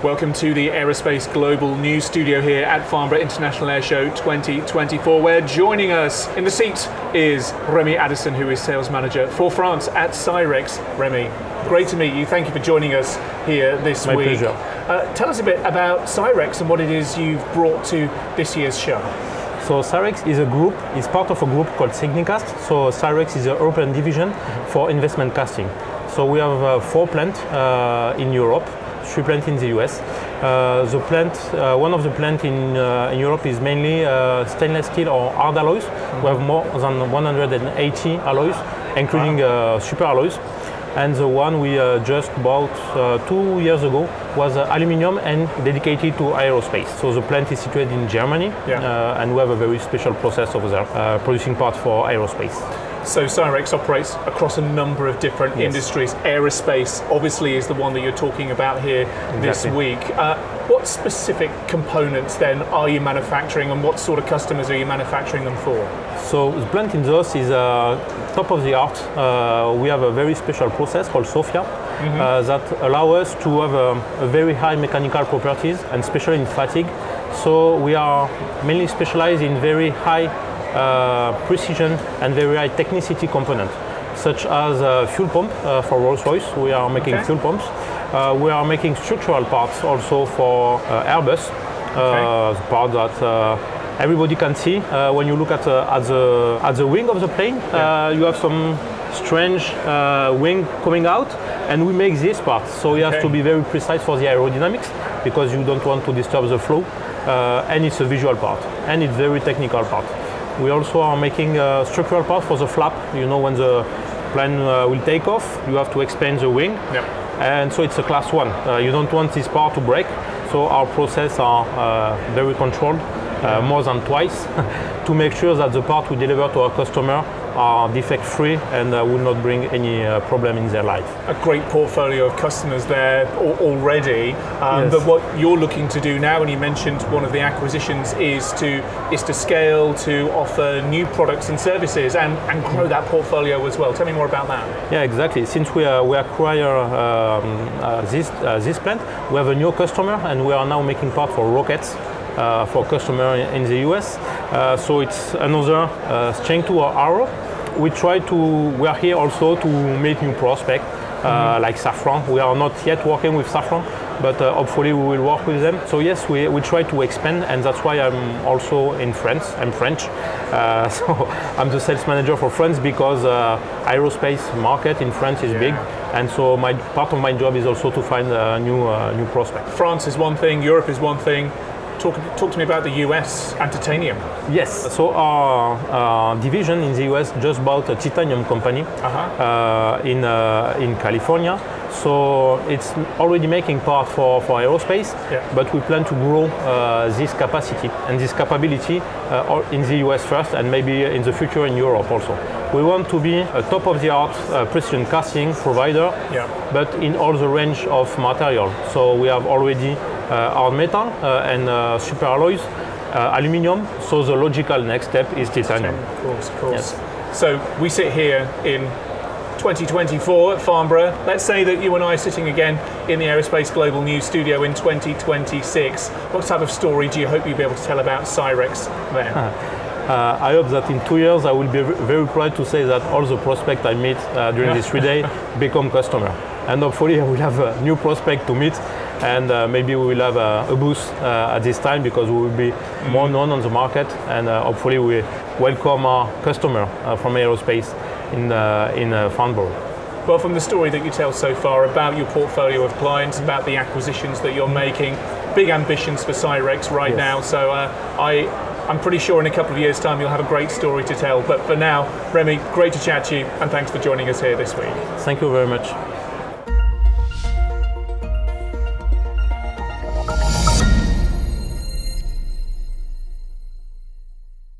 Welcome to the Aerospace Global News Studio here at Farnborough International Airshow 2024, where joining us in the seat is Remy Addison, who is Sales Manager for France at Cirex. Remy, great to meet you. Thank you for joining us here this week. My pleasure. Tell us a bit about Cirex and what it is you've brought to this year's show. So Cirex is a group, is part of a group called Signicast. So Cirex is a European division for investment casting. So we have 4 plants in Europe, 3 plants in the US. One of the plants in Europe is mainly stainless steel or hard alloys. We have more than 180 alloys, including super alloys. And the one we just bought 2 years ago was aluminium and dedicated to aerospace. So the plant is situated in Germany, and we have a very special process over there, producing parts for aerospace. So Cirex operates across a number of different industries. Aerospace obviously is the one that you're talking about here this week. What specific components then are you manufacturing, and what sort of customers are you manufacturing them for? So the plant in Zos is top of the art. We have a very special process called Sophia that allow us to have a very high mechanical properties, and especially in fatigue. So we are mainly specialized in very high precision and very high technicity components, such as fuel pump for Rolls-Royce. We are making fuel pumps. We are making structural parts also for Airbus, the part that everybody can see. When you look at the wing of the plane, you have some strange wing coming out, and we make this part. So you have to be very precise for the aerodynamics, because you don't want to disturb the flow, and it's a visual part, and it's very technical part. We also are making structural parts for the flap. You know, when the plane will take off, you have to expand the wing. And so it's a class 1. You don't want this part to break. So our process are very controlled, more than twice, to make sure that the part we deliver to our customer are defect-free and will not bring any problem in their life. A great portfolio of customers there already. But what you're looking to do now, and you mentioned one of the acquisitions, is to scale, to offer new products and services and grow that portfolio as well. Tell me more about that. Yeah, exactly. Since we acquire this plant, we have a new customer, and we are now making part for rockets. For customer in the US, so it's another strength to our arrow. We are here also to meet new prospects like Safran. We are not yet working with Safran, but hopefully we will work with them. So yes, we try to expand, and that's why I'm also in France. I'm French, so I'm the sales manager for France, because aerospace market in France is big. And so part of my job is also to find a new prospect. France is one thing, Europe is one thing. Talk to me about the US and titanium. Yes, so our division in the US just bought a titanium company in California. So it's already making part for aerospace, but we plan to grow this capacity and this capability in the US first, and maybe in the future in Europe also. We want to be a top-of-the-art precision casting provider, but in all the range of material. So we have already hard metal and super alloys, aluminium. So the logical next step is titanium. Of course. Yes. So we sit here in 2024 at Farnborough. Let's say that you and I are sitting again in the Aerospace Global News Studio in 2026. What type of story do you hope you'll be able to tell about Cirex then? I hope that in 2 years I will be very proud to say that all the prospects I meet during these 3 days become customer. And hopefully I will have a new prospect to meet, and maybe we will have a boost at this time, because we will be more known on the market, and hopefully we welcome our customer from aerospace in Farnborough. Well, from the story that you tell so far about your portfolio of clients, about the acquisitions that you're making, big ambitions for Cirex right now. So I'm pretty sure in a couple of years' time you'll have a great story to tell. But for now, Remy, great to chat to you, and thanks for joining us here this week. Thank you very much.